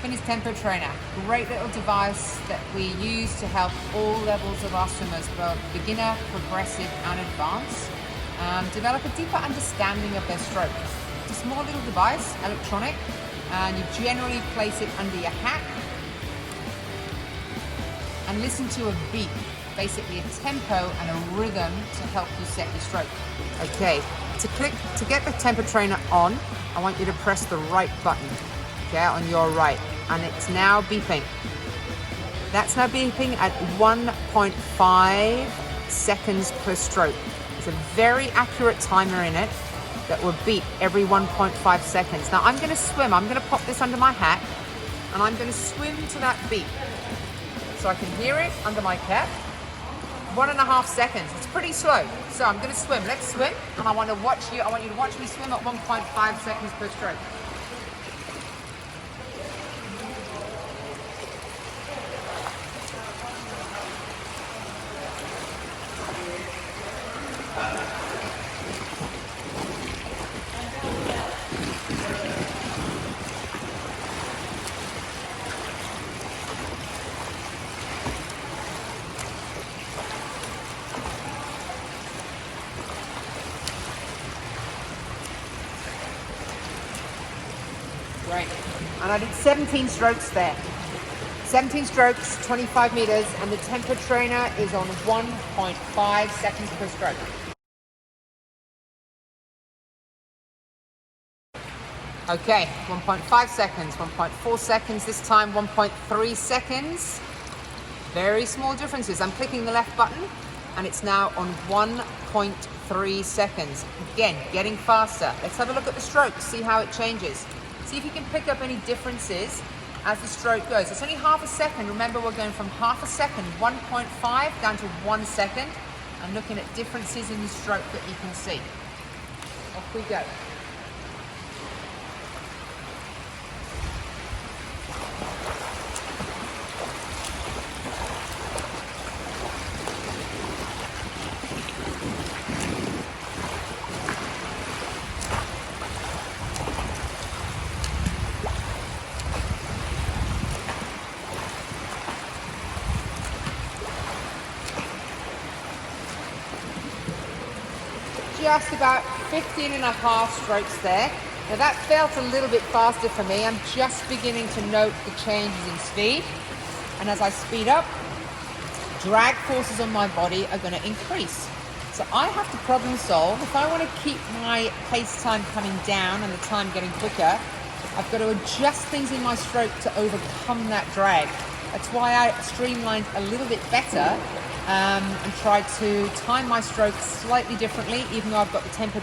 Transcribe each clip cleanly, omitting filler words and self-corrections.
Finis Tempo Trainer. Great little device that we use to help all levels of our swimmers, both beginner, progressive and advanced, develop a deeper understanding of their stroke. It's a small little device, electronic, and you generally place it under your hat and listen to a beat, basically a tempo and a rhythm to help you set your stroke. Okay, to get the Tempo Trainer on, I want you to press the right button, okay, on your right, and it's now beeping. That's now beeping at 1.5 seconds per stroke. It's a very accurate timer in it that will beep every 1.5 seconds. Now I'm going to swim. I'm going to pop this under my hat, and I'm going to swim to that beep, so I can hear it under my cap. 1.5 seconds. It's pretty slow. So I'm going to swim. Let's swim, and I want you to watch me swim at 1.5 seconds per stroke. Great. And I did 17 strokes there. 17 strokes, 25 meters, and the Tempo Trainer is on 1.5 seconds per stroke. Okay, 1.5 seconds, 1.4 seconds this time, 1.3 seconds. Very small differences. I'm clicking the left button, and it's now on 1.3 seconds. Again, getting faster. Let's have a look at the stroke, see how it changes. See if you can pick up any differences as the stroke goes. It's only half a second. Remember, we're going from half a second, 1.5, down to 1 second, and looking at differences in the stroke that you can see. Off we go. Just about 15.5 strokes there. Now that felt a little bit faster for me. I'm just beginning to note the changes in speed. And as I speed up, drag forces on my body are going to increase. So I have to problem solve. If I want to keep my pace time coming down and the time getting quicker, I've got to adjust things in my stroke to overcome that drag. That's why I streamlined a little bit better and tried to time my stroke slightly differently, even though I've got the Tempo.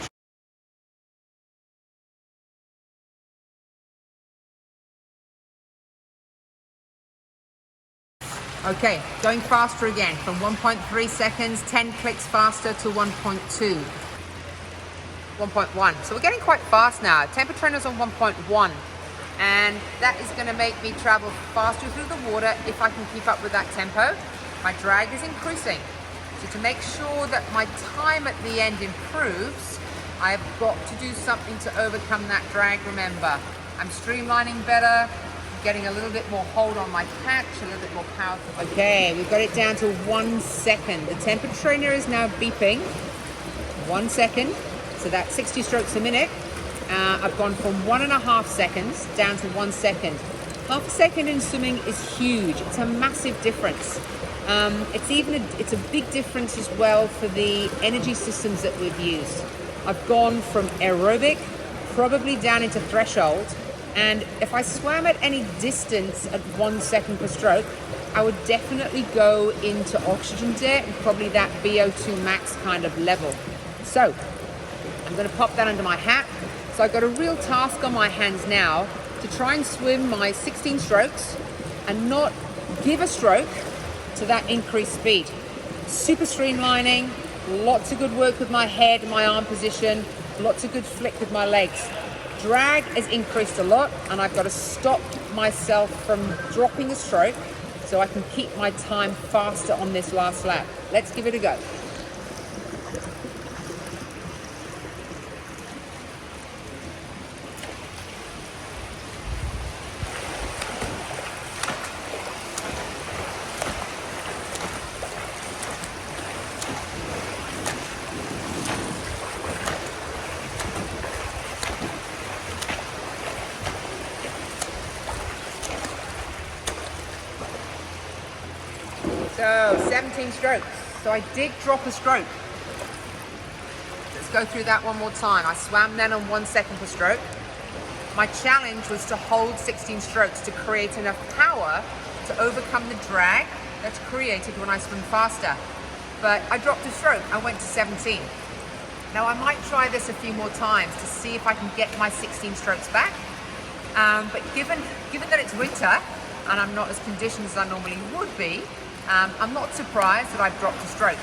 Okay, going faster again from 1.3 seconds, 10 clicks faster to 1.2. 1.1. So we're getting quite fast now. Tempo Trainer's on 1.1. And that is going to make me travel faster through the water if I can keep up with that tempo. My drag is increasing. So to make sure that my time at the end improves, I've got to do something to overcome that drag, remember. I'm streamlining better, getting a little bit more hold on my catch, a little bit more powerful. Okay, we've got it down to 1 second. The Tempo Trainer is now beeping. 1 second, so that's 60 strokes a minute. I've gone from 1.5 seconds down to 1 second. Half a second in swimming is huge. It's a massive difference. It's a big difference as well for the energy systems that we've used. I've gone from aerobic probably down into threshold, and if I swam at any distance at 1 second per stroke, I would definitely go into oxygen debt and probably that VO2 max kind of level. So I'm going to pop that under my hat. So I've got a real task on my hands now to try and swim my 16 strokes and not give a stroke to that increased speed. Super streamlining, lots of good work with my head, my arm position, lots of good flick with my legs. Drag has increased a lot, and I've got to stop myself from dropping a stroke so I can keep my time faster on this last lap. Let's give it a go. 17 strokes. So I did drop a stroke. Let's go through that one more time. I swam then on 1 second per stroke. My challenge was to hold 16 strokes to create enough power to overcome the drag that's created when I swim faster. But I dropped a stroke. I went to 17. Now I might try this a few more times to see if I can get my 16 strokes back. But given that it's winter and I'm not as conditioned as I normally would be, I'm not surprised that I've dropped a stroke.